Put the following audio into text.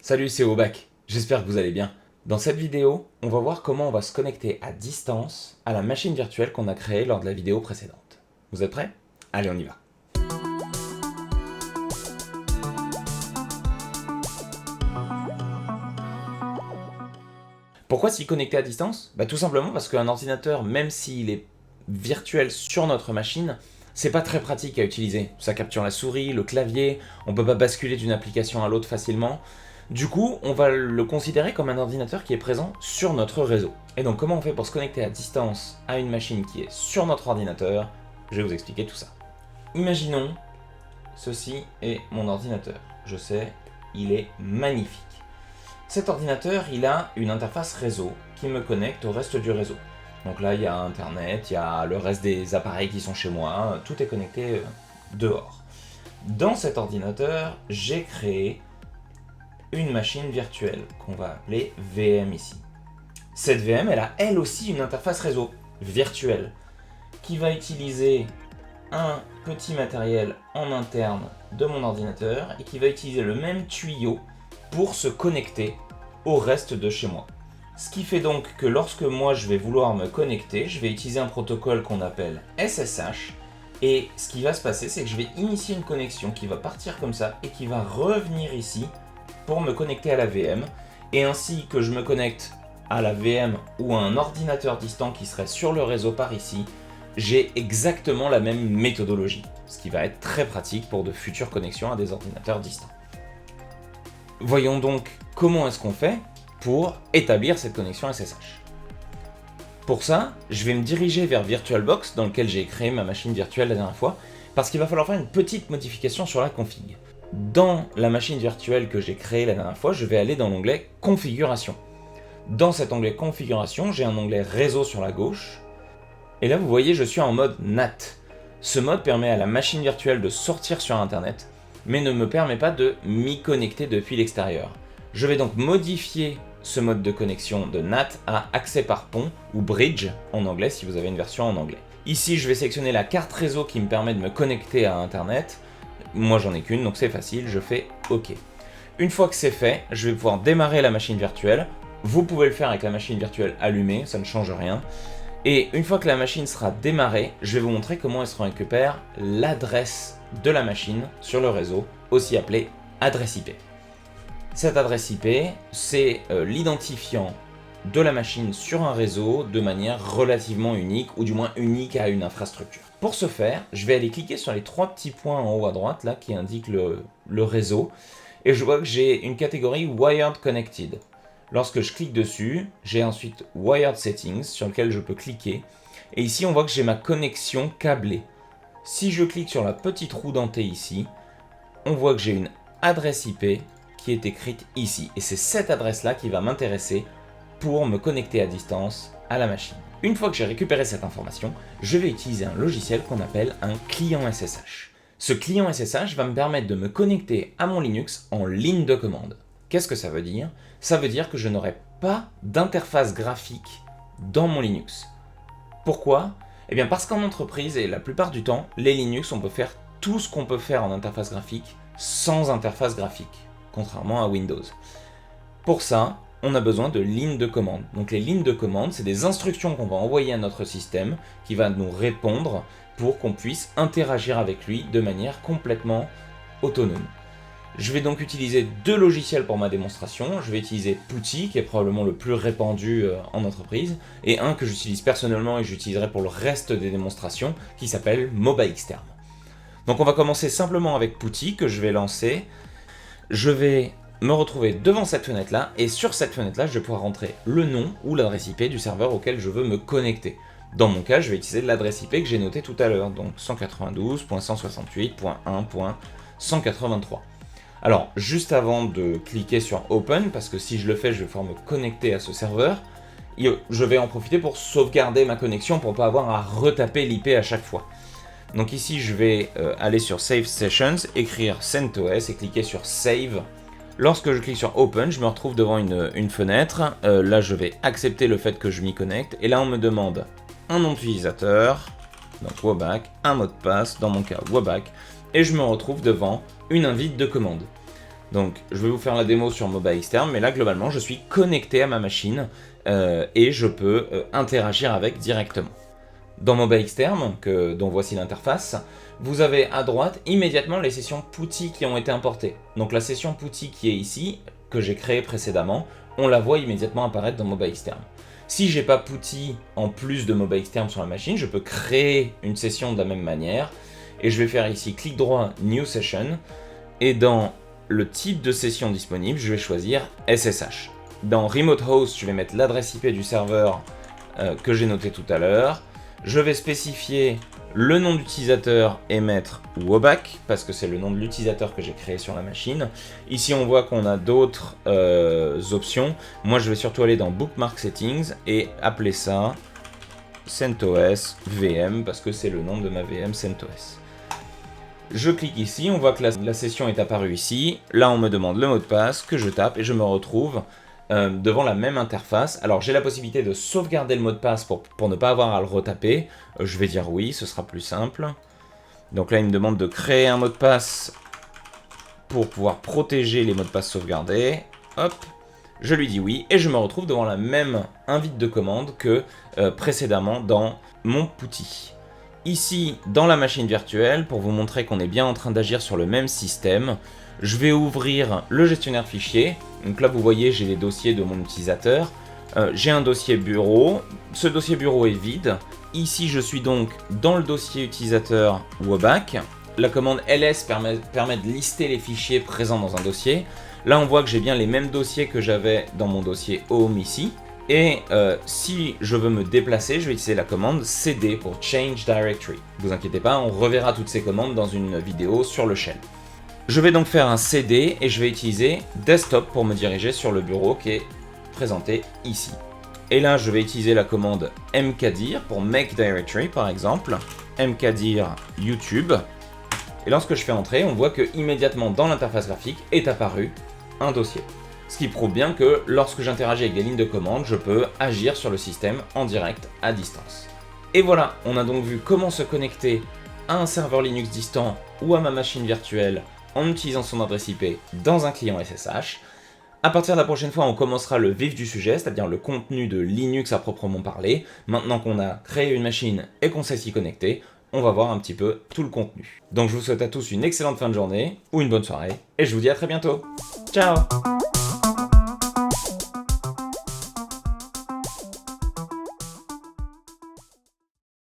Salut, c'est Obac, j'espère que vous allez bien. Dans cette vidéo, on va voir comment on va se connecter à distance à la machine virtuelle qu'on a créée lors de la vidéo précédente. Vous êtes prêts? Allez, on y va. Pourquoi s'y connecter à distance? Tout simplement parce qu'un ordinateur, même s'il est virtuel sur notre machine, c'est pas très pratique à utiliser. Ça capture la souris, le clavier, on peut pas basculer d'une application à l'autre facilement. Du coup, on va le considérer comme un ordinateur qui est présent sur notre réseau. Et donc, comment on fait pour se connecter à distance à une machine qui est sur notre ordinateur? Je vais vous expliquer tout ça. Imaginons, ceci est mon ordinateur. Je sais, il est magnifique. Cet ordinateur, il a une interface réseau qui me connecte au reste du réseau. Donc là, il y a Internet, il y a le reste des appareils qui sont chez moi, tout est connecté dehors. Dans cet ordinateur, j'ai créé une machine virtuelle qu'on va appeler VM ici. Cette VM, elle a elle aussi une interface réseau virtuelle qui va utiliser un petit matériel en interne de mon ordinateur et qui va utiliser le même tuyau pour se connecter au reste de chez moi. Ce qui fait donc que lorsque moi je vais vouloir me connecter, je vais utiliser un protocole qu'on appelle SSH et ce qui va se passer, c'est que je vais initier une connexion qui va partir comme ça et qui va revenir ici pour me connecter à la VM, et ainsi que je me connecte à la VM ou à un ordinateur distant qui serait sur le réseau par ici, j'ai exactement la même méthodologie, ce qui va être très pratique pour de futures connexions à des ordinateurs distants. Voyons donc comment est-ce qu'on fait pour établir cette connexion SSH. Pour ça, je vais me diriger vers VirtualBox, dans lequel j'ai créé ma machine virtuelle la dernière fois, parce qu'il va falloir faire une petite modification sur la config. Dans la machine virtuelle que j'ai créée la dernière fois, je vais aller dans l'onglet Configuration. Dans cet onglet Configuration, j'ai un onglet Réseau sur la gauche. Et là, vous voyez, je suis en mode NAT. Ce mode permet à la machine virtuelle de sortir sur Internet, mais ne me permet pas de m'y connecter depuis l'extérieur. Je vais donc modifier ce mode de connexion de NAT à accès par pont, ou bridge en anglais si vous avez une version en anglais. Ici, je vais sélectionner la carte réseau qui me permet de me connecter à Internet. Moi j'en ai qu'une, donc c'est facile, je fais OK. Une fois que c'est fait, je vais pouvoir démarrer la machine virtuelle. Vous pouvez le faire avec la machine virtuelle allumée, ça ne change rien. Et une fois que la machine sera démarrée, je vais vous montrer comment elle se récupère l'adresse de la machine sur le réseau, aussi appelée adresse IP. Cette adresse IP, c'est l'identifiant de la machine sur un réseau de manière relativement unique, ou du moins unique à une infrastructure. Pour ce faire, je vais aller cliquer sur les trois petits points en haut à droite là qui indiquent le réseau, et je vois que j'ai une catégorie Wired Connected. Lorsque je clique dessus, j'ai ensuite Wired Settings sur lequel je peux cliquer, et ici on voit que j'ai ma connexion câblée. Si je clique sur la petite roue dentée ici, on voit que j'ai une adresse IP qui est écrite ici, et c'est cette adresse là qui va m'intéresser pour me connecter à distance à la machine. Une fois que j'ai récupéré cette information, je vais utiliser un logiciel qu'on appelle un client SSH. Ce client SSH va me permettre de me connecter à mon Linux en ligne de commande. Qu'est-ce que ça veut dire? Ça veut dire que je n'aurai pas d'interface graphique dans mon Linux. Pourquoi? Eh bien parce qu'en entreprise, et la plupart du temps, les Linux, on peut faire tout ce qu'on peut faire en interface graphique sans interface graphique, contrairement à Windows. Pour ça, on a besoin de lignes de commande. Donc les lignes de commande, c'est des instructions qu'on va envoyer à notre système qui va nous répondre pour qu'on puisse interagir avec lui de manière complètement autonome. Je vais donc utiliser deux logiciels pour ma démonstration. Je vais utiliser Putty, qui est probablement le plus répandu en entreprise, et un que j'utilise personnellement et que j'utiliserai pour le reste des démonstrations, qui s'appelle MobaXterm. Donc on va commencer simplement avec Putty, que je vais lancer. Je vais me retrouver devant cette fenêtre là, et sur cette fenêtre là je vais pouvoir rentrer le nom ou l'adresse IP du serveur auquel je veux me connecter. Dans mon cas, je vais utiliser l'adresse IP que j'ai notée tout à l'heure, donc 192.168.1.183. Alors, juste avant de cliquer sur Open, parce que si je le fais, je vais pouvoir me connecter à ce serveur, je vais en profiter pour sauvegarder ma connexion pour ne pas avoir à retaper l'IP à chaque fois. Donc ici, je vais aller sur Save Sessions, écrire CentOS et cliquer sur Save. Lorsque je clique sur Open, je me retrouve devant une fenêtre. Là, je vais accepter le fait que je m'y connecte. Et là, on me demande un nom d'utilisateur, donc Wabac, un mot de passe, dans mon cas Wabac. Et je me retrouve devant une invite de commande. Donc je vais vous faire la démo sur Mobile Externe, mais là globalement je suis connecté à ma machine et je peux interagir avec directement. Dans Mobile Externe, dont voici l'interface, vous avez à droite immédiatement les sessions PuTTY qui ont été importées. Donc la session PuTTY qui est ici, que j'ai créée précédemment, on la voit immédiatement apparaître dans Mobile Externe. Si j'ai pas PuTTY en plus de Mobile Externe sur la machine, je peux créer une session de la même manière, et je vais faire ici clic droit New Session, et dans le type de session disponible, je vais choisir SSH. Dans Remote Host, je vais mettre l'adresse IP du serveur que j'ai noté tout à l'heure. Je vais spécifier le nom d'utilisateur et mettre Wobak, parce que c'est le nom de l'utilisateur que j'ai créé sur la machine. Ici, on voit qu'on a d'autres options. Moi, je vais surtout aller dans Bookmark Settings et appeler ça CentOS VM, parce que c'est le nom de ma VM CentOS. Je clique ici, on voit que la session est apparue ici. Là, on me demande le mot de passe que je tape et je me retrouve devant la même interface. Alors, j'ai la possibilité de sauvegarder le mot de passe pour ne pas avoir à le retaper. Je vais dire oui, ce sera plus simple. Donc là, il me demande de créer un mot de passe pour pouvoir protéger les mots de passe sauvegardés. Hop, je lui dis oui et je me retrouve devant la même invite de commande que précédemment dans mon PuTTY. Ici, dans la machine virtuelle, pour vous montrer qu'on est bien en train d'agir sur le même système, je vais ouvrir le gestionnaire fichier. Donc là, vous voyez, j'ai les dossiers de mon utilisateur. J'ai un dossier bureau. Ce dossier bureau est vide. Ici, je suis donc dans le dossier utilisateur Wobak. La commande ls permet de lister les fichiers présents dans un dossier. Là, on voit que j'ai bien les mêmes dossiers que j'avais dans mon dossier home ici. Et si je veux me déplacer, je vais utiliser la commande cd pour Change Directory. Ne vous inquiétez pas, on reverra toutes ces commandes dans une vidéo sur le shell. Je vais donc faire un cd et je vais utiliser desktop pour me diriger sur le bureau qui est présenté ici. Et là, je vais utiliser la commande mkdir pour make directory par exemple, mkdir YouTube. Et lorsque je fais entrer, on voit que immédiatement dans l'interface graphique est apparu un dossier. Ce qui prouve bien que lorsque j'interagis avec des lignes de commande, je peux agir sur le système en direct à distance. Et voilà, on a donc vu comment se connecter à un serveur Linux distant ou à ma machine virtuelle en utilisant son adresse IP dans un client SSH. À partir de la prochaine fois, on commencera le vif du sujet, c'est-à-dire le contenu de Linux à proprement parler. Maintenant qu'on a créé une machine et qu'on sait s'y connecter, on va voir un petit peu tout le contenu. Donc je vous souhaite à tous une excellente fin de journée ou une bonne soirée et je vous dis à très bientôt. Ciao!